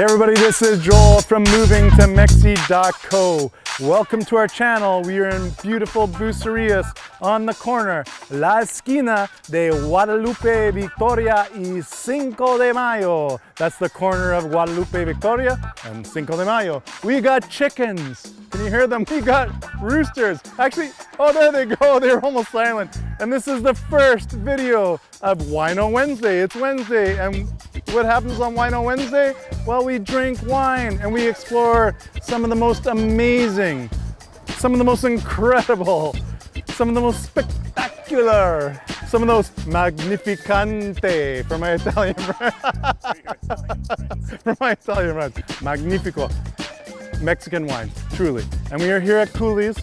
Hey everybody, this is Joel from movingtomexi.co. Welcome to our channel. We are in beautiful Bucerias on the corner, La Esquina de Guadalupe Victoria y Cinco de Mayo. That's the corner of Guadalupe Victoria and Cinco de Mayo. We got chickens. Can you hear them? We got roosters. Actually, oh, there they go. They're almost silent. And this is the first video of WINO Wednesday. It's Wednesday, and what happens on WINO Wednesday? Well, we drink wine and we explore some of the most amazing, some of the most incredible, some of the most spectacular, some of those magnificante for my Italian friends. For my Italian friends, magnifico. Mexican wines, truly. And we are here at Kulies,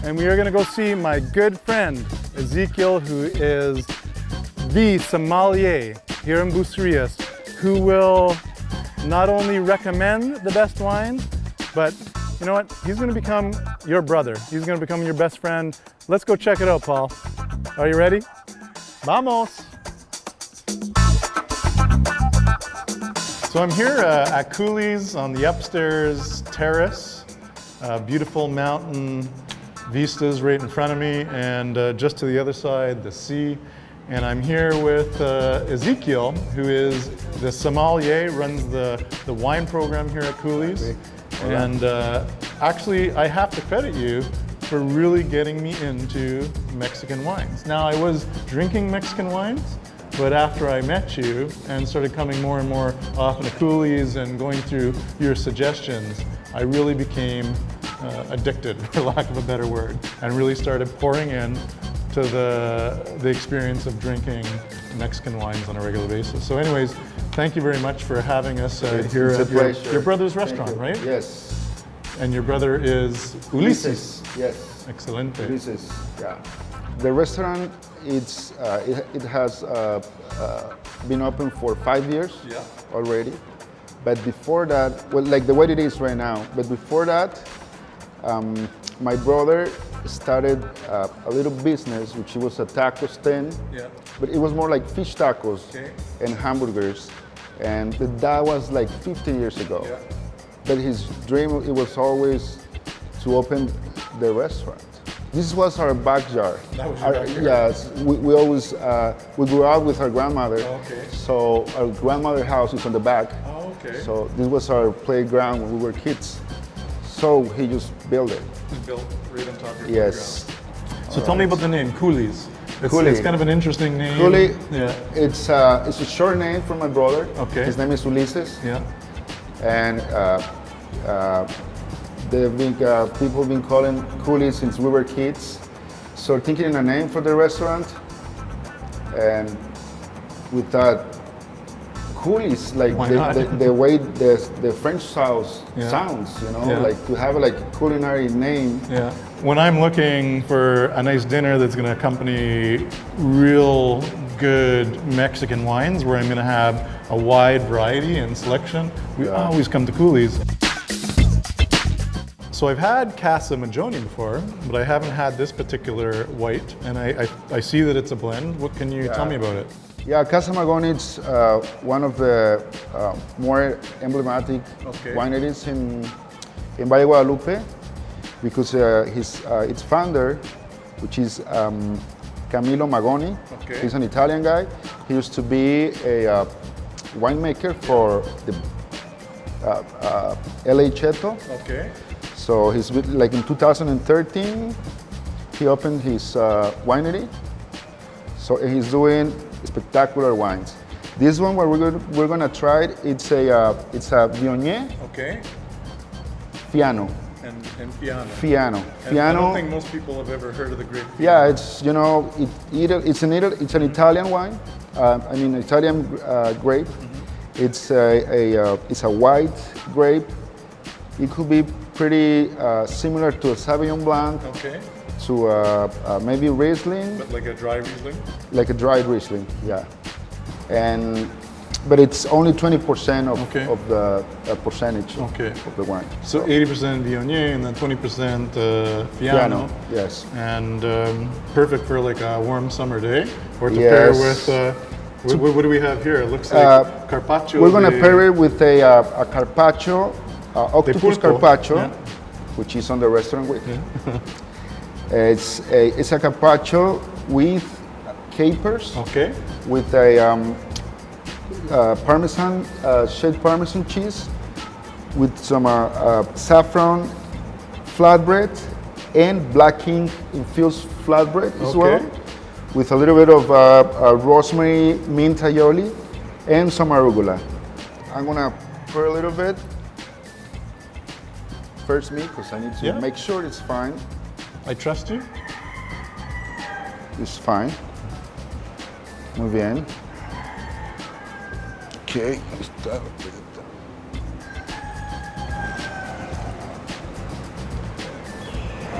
and we are gonna go see my good friend, Ezekeil, who is the sommelier here in Bucerias, who will not only recommend the best wines, but you know what? He's gonna become your brother. He's gonna become your best friend. Let's go check it out, Paul. Are you ready? Vamos! So I'm here at Kulies on the upstairs terrace. Beautiful mountain vistas right in front of me, and just to the other side, the sea. And I'm here with Ezekeil, who is the sommelier, runs the wine program here at Kulies. And actually, I have to credit you for really getting me into Mexican wines. Now, I was drinking Mexican wines, but after I met you and started coming more and more often to Kulies and going through your suggestions, I really became addicted, for lack of a better word, and really started pouring in to the experience of drinking Mexican wines on a regular basis. So anyways, thank you very much for having us here at your brother's restaurant, right? Yes. And your brother is Ulises. Yes. Excelente. Ulises, yeah. The restaurant, it has been open for 5 years already. But before that, well, like the way it is right now, but before that, my brother started a little business, which was a taco stand, but it was more like fish tacos and hamburgers, and that was like 15 years ago. But his dream, it was always to open the restaurant. This was our backyard. That was your backyard? Yes, we always, we grew up with our grandmother, so our grandmother's house is on the back. So this was our playground when we were kids. So he just built it. He built right on top of your Yes. playground. So tell me about the name, Kulies. Culi. It's kind of an interesting name. Culi, yeah. It's a short name for my brother. Okay. His name is Ulises. Yeah. And people have been calling Kulies since we were kids. So thinking in a name for the restaurant, and we thought Kulies, like the way the French sauce sounds, you know, like to have like a culinary name. Yeah. When I'm looking for a nice dinner that's going to accompany real good Mexican wines, where I'm going to have a wide variety and selection, we always come to Kulies. So I've had Casa Magoni before, but I haven't had this particular white, and I see that it's a blend. What can you tell me about it? Yeah, Casa Magoni is one of the more emblematic wineries in Valle Guadalupe, because its founder, which is Camilo Magoni, he's an Italian guy. He used to be a winemaker for the LA Cheto. So he's like in 2013, he opened his winery. So he's doing spectacular wines. This one, where we're gonna try it, it's a Viognier. Fiano. And Fiano. Fiano. And I don't think most people have ever heard of the grape Fiano. Yeah, it's it's an Italian wine. I mean, Italian grape. It's a white grape. It could be pretty similar to a Sauvignon Blanc. To maybe Riesling. But like a dry Riesling? Like a dried Riesling, yeah. But it's only 20% of the percentage of the wine. So 80% Viognier and then 20% Fiano. Yes. And perfect for like a warm summer day, or to pair with What do we have here? It looks like carpaccio. We're gonna pair it with a carpaccio, octopus pulpo. carpaccio, Yeah. which is on the restaurant with. It's a carpaccio with capers, Okay. with a Parmesan, shaved Parmesan cheese, with some saffron flatbread and black king infused flatbread as well, Okay. with a little bit of rosemary mint aioli and some arugula. I'm gonna pour a little bit. First me, because I need to Yeah. make sure it's fine. I trust you. It's fine. Muy bien. Okay.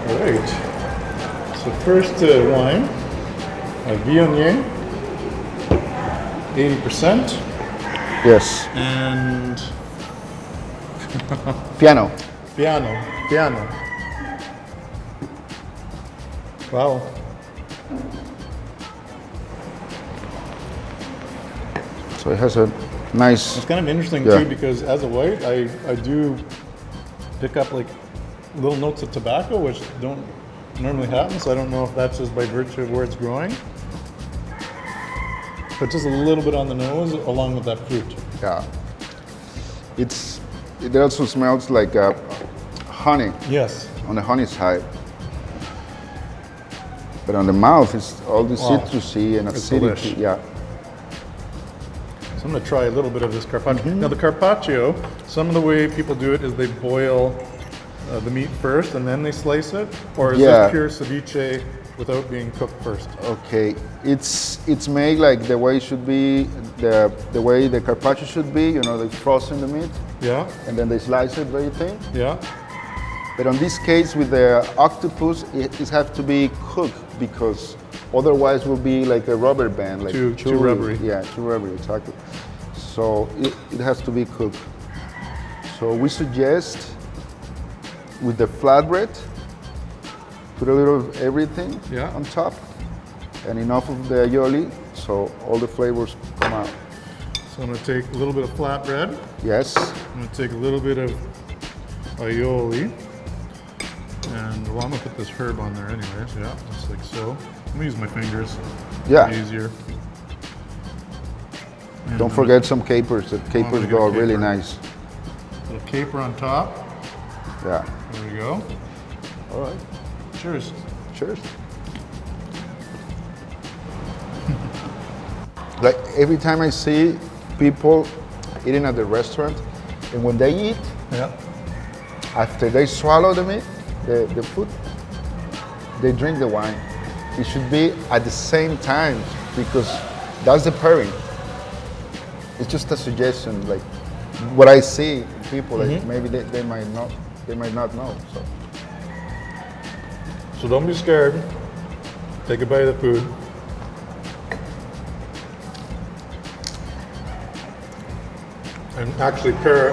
All right. So first wine, a Viognier, 80%, Yes. and Piano. piano. Wow. So it has a nice. It's kind of interesting Yeah. too, because as a white, I do pick up like little notes of tobacco, which don't normally happen. So I don't know if that's just by virtue of where it's growing, but just a little bit on the nose along with that fruit. Yeah. It also smells like honey Yes. on the honey side. But on the mouth, it's all the Wow. citrusy and It's acidity. delish. Yeah. So I'm going to try a little bit of this carpaccio. Mm-hmm. Now the carpaccio, some of the way people do it is they boil the meat first and then they slice it, or is Yeah. this pure ceviche without being cooked first? Okay. It's made like the way it should be, the way the carpaccio should be. You know, they frozen the meat Yeah, and then they slice it very thin. yeah. But on this case with the octopus, it has to be cooked because otherwise will be like a rubber band, like Too chewy. rubbery. Yeah, too rubbery, exactly. So it has to be cooked. So we suggest with the flatbread, put a little of everything Yeah. on top and enough of the aioli so all the flavors come out. So I'm going to take a little bit of flatbread. Yes. I'm going to take a little bit of aioli. And well, I'm going to put this herb on there anyways. Yeah, just like so. I'm going to use my fingers. Yeah. Easier. Don't forget some capers. The capers we got go really caper. nice. Little caper on top. Yeah. There we go. All right. Cheers. Cheers. Like every time I see people eating at the restaurant, and when they eat, Yeah. after they swallow the meat, the food, they drink the wine. It should be at the same time because that's the pairing. It's just a suggestion, like what I see in people, like maybe they might not know. So don't be scared. Take a bite of the food. And actually pair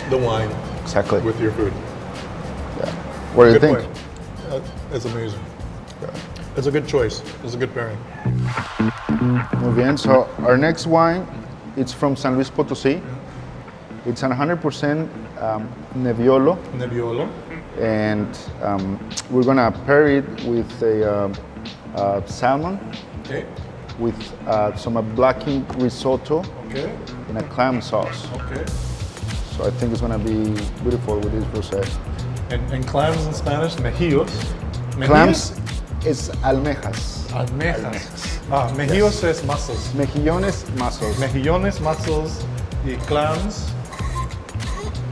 the wine Exactly. with your food. Yeah. What do you Good think? point. It's amazing. It's a good choice. It's a good pairing. Muy bien. So our next wine, it's from San Luis Potosí. It's 100% Nebbiolo, Nebbiolo. and we're gonna pair it with a salmon, Okay. with some blackened risotto Okay. and a clam sauce. Okay. So I think it's gonna be beautiful with this rosé. And clams in Spanish, mejillos. Clams is almejas. Almejas. Ah, mejillos es mussels. Mejillones, mussels. Mejillones, mussels, y clams.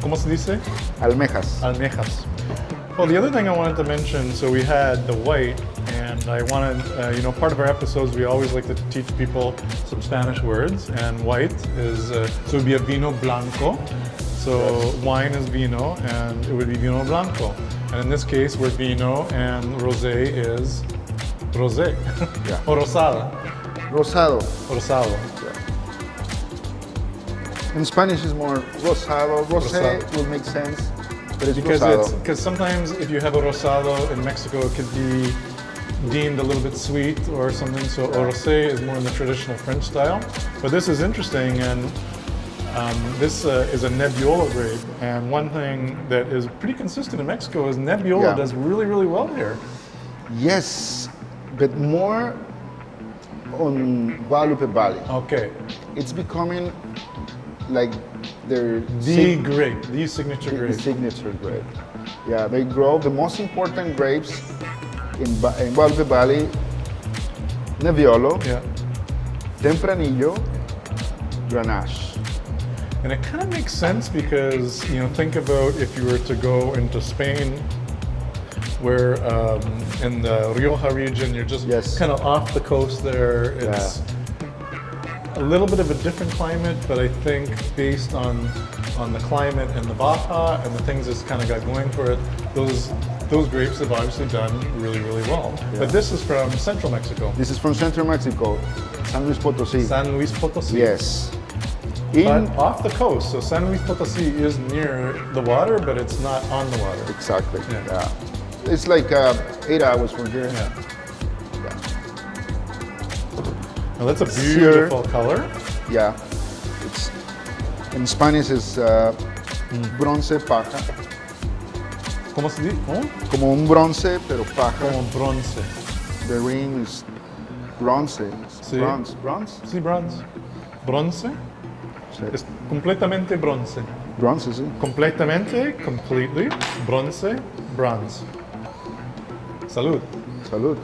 ¿Cómo se dice? Almejas. Almejas. Well, the other thing I wanted to mention, so we had the white, and I wanted, part of our episodes, we always like to teach people some Spanish words, and white is, so it would be a vino blanco. So wine is vino, and it would be vino blanco. And in this case, we're vino, and rosé is rosé. Yeah. Or rosada. Rosado. Rosado. In Spanish is more rosado. Rosé Rosado. will make sense, but it's Because rosado. because sometimes if you have a rosado in Mexico, it could be deemed a little bit sweet or something. So rosé is more in the traditional French style. But this is interesting, and this is a Nebbiolo grape. And one thing that is pretty consistent in Mexico is Nebbiolo does really, really well here. Yes, but more on Guadalupe Valley. Okay. It's becoming like their The signature grape. signature grape. Yeah, they grow the most important grapes in Guadalupe Valley: Nebbiolo, Tempranillo, Grenache. And it kind of makes sense because, you know, think about if you were to go into Spain, where in the Rioja region, you're just kind of off the coast there. It's a little bit of a different climate, but I think based on the climate and the Baja and the things it's kind of got going for it, those grapes have obviously done really, really well. Yeah. But this is from central Mexico. This is from central Mexico, San Luis Potosí. San Luis Potosí. Yes. But off the coast, so San Luis Potosí is near the water, but it's not on the water. Exactly. Yeah. It's like 8 hours from here. Yeah. Now that's a beautiful color. Yeah. It's in Spanish is bronce paja. ¿Cómo se dice? ¿Cómo? Como un bronce, pero paja. Como bronce. The ring is bronce. Sí. Bronze? Sí, bronze. Bronce. Sí. Es completamente bronce. Bronze, sí. Completely, bronce, bronze. Salud. Salud.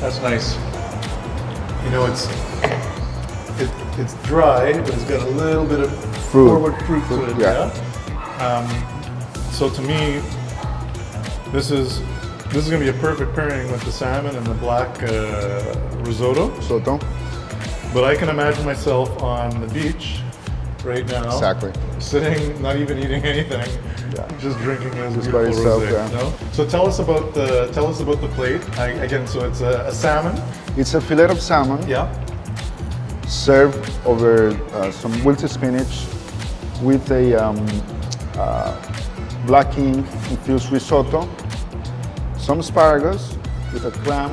That's nice. You know, it's dry, but it's got a little bit of forward fruit to it. Yeah. So to me, this is going to be a perfect pairing with the salmon and the black risotto. Soto. But I can imagine myself on the beach right now. Exactly. Sitting, not even eating anything, just drinking this Just beautiful by yourself, rosé. No? So tell us about the plate. Again, so it's a salmon. It's a fillet of salmon. Yeah. Served over some wilted spinach with a black ink infused risotto, some asparagus with a clam,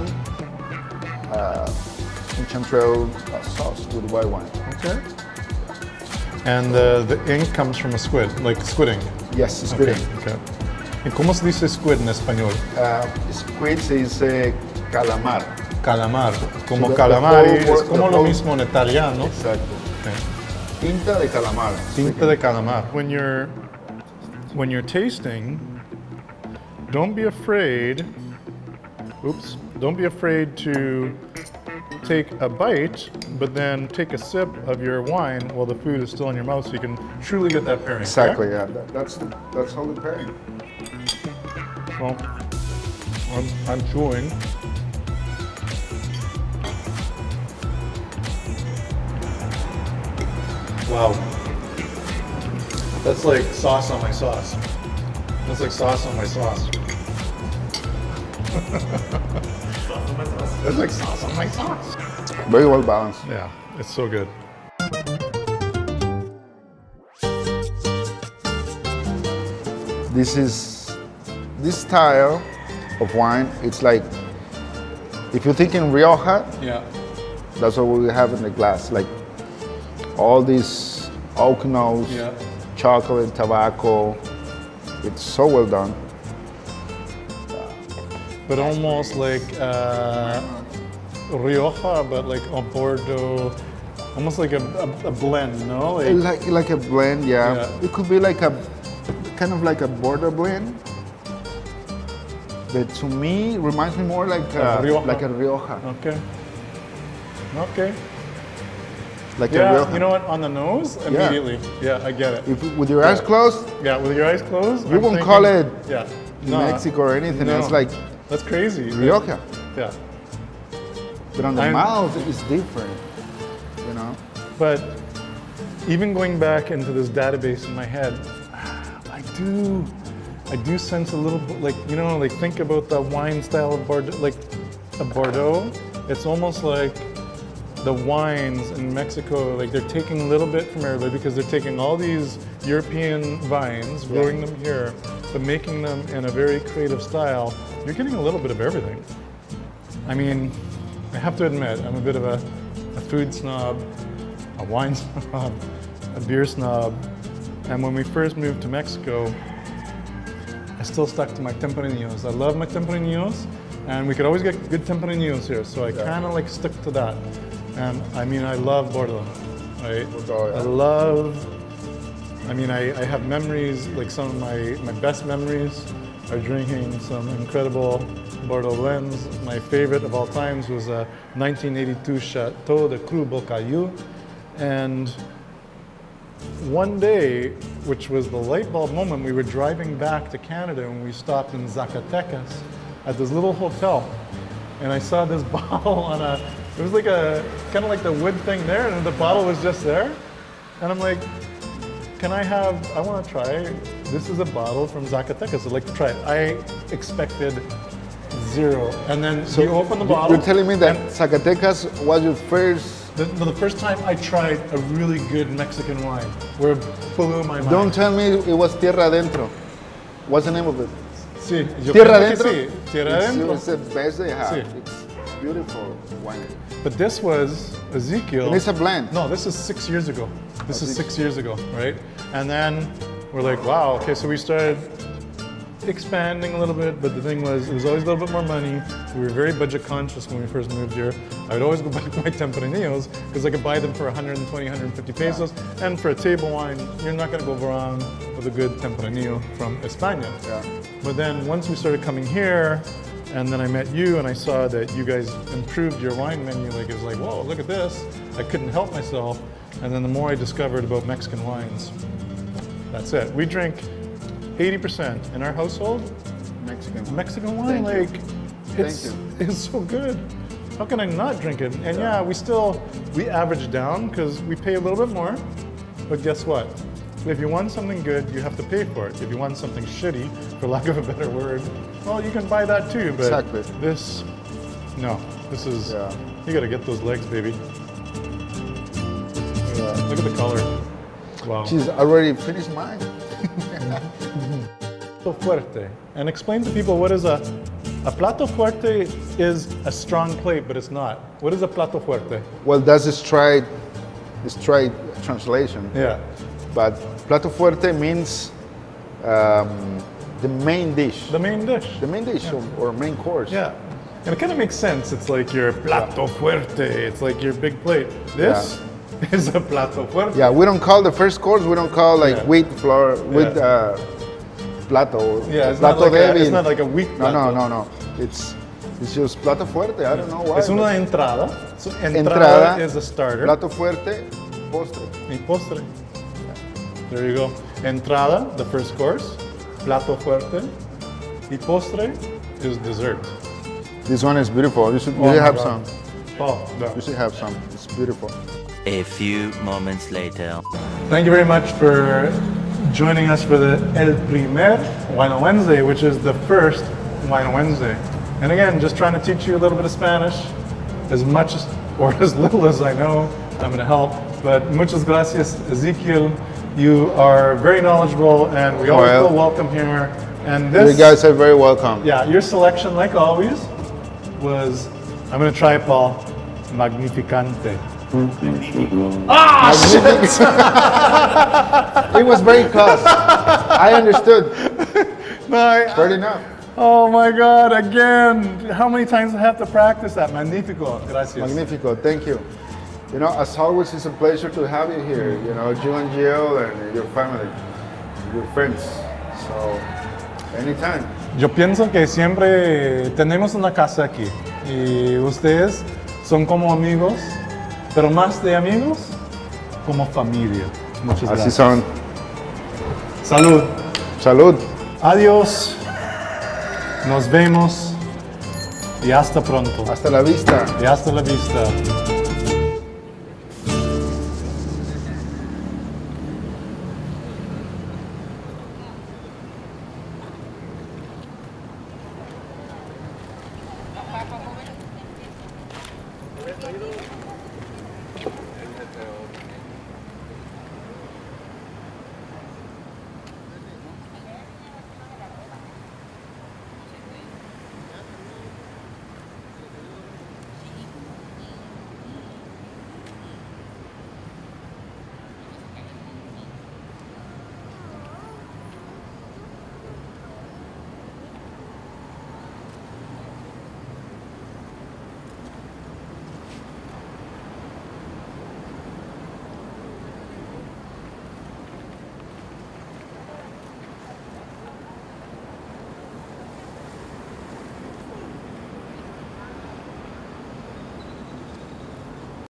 and chanterelle sauce with white wine. Okay. And the ink comes from a squid, like squid ink. Yes, squid ink. Okay. ¿Y cómo se dice squid en español? Squid se dice calamar. Calamar. Como So calamari, es como lo mismo en italiano. Exacto. Okay. Tinta de calamar. Tinta de calamar. When you're tasting, don't be afraid. Oops. Don't be afraid to take a bite, but then take a sip of your wine while the food is still in your mouth, so you can truly get that pairing. Exactly. Okay? Yeah. That's all the pairing. Well, I'm chewing. Wow. That's like sauce on my sauce. That's like sauce on my sauce. That's like sauce on my sauce. Very well balanced. Yeah, it's so good. This style of wine, it's like, if you're thinking Rioja, that's what we have in the glass. Like all these oak notes, chocolate, tobacco. It's so well done. But almost like Rioja, but like a Bordeaux, almost like a blend, no? Like a blend, yeah. It could be like a kind of like a Bordeaux blend. But to me, it reminds me more like a Rioja. Okay. Okay. Like a Rioja. You know what? On the nose, immediately. Yeah, I get it. If, with your eyes closed? Yeah, with your eyes closed. You won't call it no, Mexico or anything. It's like that's crazy. Rioja. Yeah. But on the mouth, it's different, you know? But even going back into this database in my head, I do sense a little bit, like, you know, like think about the wine style of Bordeaux, like a Bordeaux. It's almost like the wines in Mexico, like they're taking a little bit from everybody because they're taking all these European vines, growing them here, but making them in a very creative style, you're getting a little bit of everything. I mean, I have to admit, I'm a bit of a food snob, a wine snob, a beer snob, and when we first moved to Mexico, I still stuck to my Tempranillos. I love my Tempranillos, and we could always get good Tempranillos here, so I kind of like stuck to that. And I mean, I love Bordeaux, right? I have memories, like some of my best memories are drinking some incredible Bordeaux blends. My favorite of all times was a 1982 Chateau de Cru Bocaillou. And one day, which was the light bulb moment, we were driving back to Canada and we stopped in Zacatecas at this little hotel. And I saw this bottle on it was like kind of like the wood thing there, and the bottle was just there. And I'm like, I want to try, this is a bottle from Zacatecas, I'd like to try it. I expected zero. And then you open the bottle. You're telling me that Zacatecas was your first... The first time I tried a really good Mexican wine, where it blew my mind. Don't tell me it was Tierra Adentro. What's the name of it? Sí, Tierra Adentro? Sí, Tierra Adentro. It's the best they have. Sí. It's beautiful wine. But this was Ezekeil. And it's a blend. No, this is 6 years ago. This is 6 years ago, right? And then we're like, wow, okay, so we started expanding a little bit, but the thing was, it was always a little bit more money. We were very budget conscious when we first moved here. I would always go back to my Tempranillos because I could buy them for 120, 150 pesos. And for a table wine, you're not gonna go wrong with a good Tempranillo from España. Yeah. But then once we started coming here, and then I met you and I saw that you guys improved your wine menu. Like, it was like, whoa, look at this. I couldn't help myself. And then the more I discovered about Mexican wines, that's it. We drink 80% in our household, Mexican wine. Thank like, you. it's so good. How can I not drink it? And yeah, we average down because we pay a little bit more, but guess what? If you want something good, you have to pay for it. If you want something shitty, for lack of a better word, well, you can buy that too, but exactly. This is, you gotta get those legs, baby. Look at the color. Wow. She's already finished mine. Plato fuerte. And explain to people what is a plato fuerte is a strong plate, but it's not. What is a plato fuerte? Well, that's a straight translation. Yeah. But plato fuerte means the main dish. The main dish. The main dish or main course. Yeah. And it kind of makes sense. It's like your plato fuerte. It's like your big plate. This is a plato fuerte. Yeah, we don't call the first course, we don't call like wheat flour, wheat plato. Yeah, it's plato not like a wheat plato. No. It's just plato fuerte. I don't know why. Es una entrada. So entrada is a starter. Plato fuerte, postre. Y postre. There you go. Entrada, the first course. Plato fuerte. Y postre is dessert. This one is beautiful. You should have some. Oh, no. You should have some. It's beautiful. A few moments later. Thank you very much for joining us for the El Primer WINO Wednesday, which is the first WINO Wednesday. And again, just trying to teach you a little bit of Spanish, as much or as little as I know. I'm going to help. But muchas gracias, Ezekeil. You are very knowledgeable, and we always feel welcome here. And this, you guys are very welcome. Yeah, your selection, like always, was, I'm going to try it, Paul, Magnificante. Ah, shit! It was very close. I understood. Fair enough. Oh my God, again. How many times do I have to practice that? Magnifico. Gracias. Magnifico. Thank you. You know, as always, it's a pleasure to have you here. You know, you and Jill and your family, your friends. So, anytime. Yo pienso que siempre tenemos una casa aquí y ustedes son como amigos, pero más de amigos, como familia. Muchas gracias. Así son. Salud. Salud. Adiós. Nos vemos y hasta pronto. Hasta la vista. Y hasta la vista.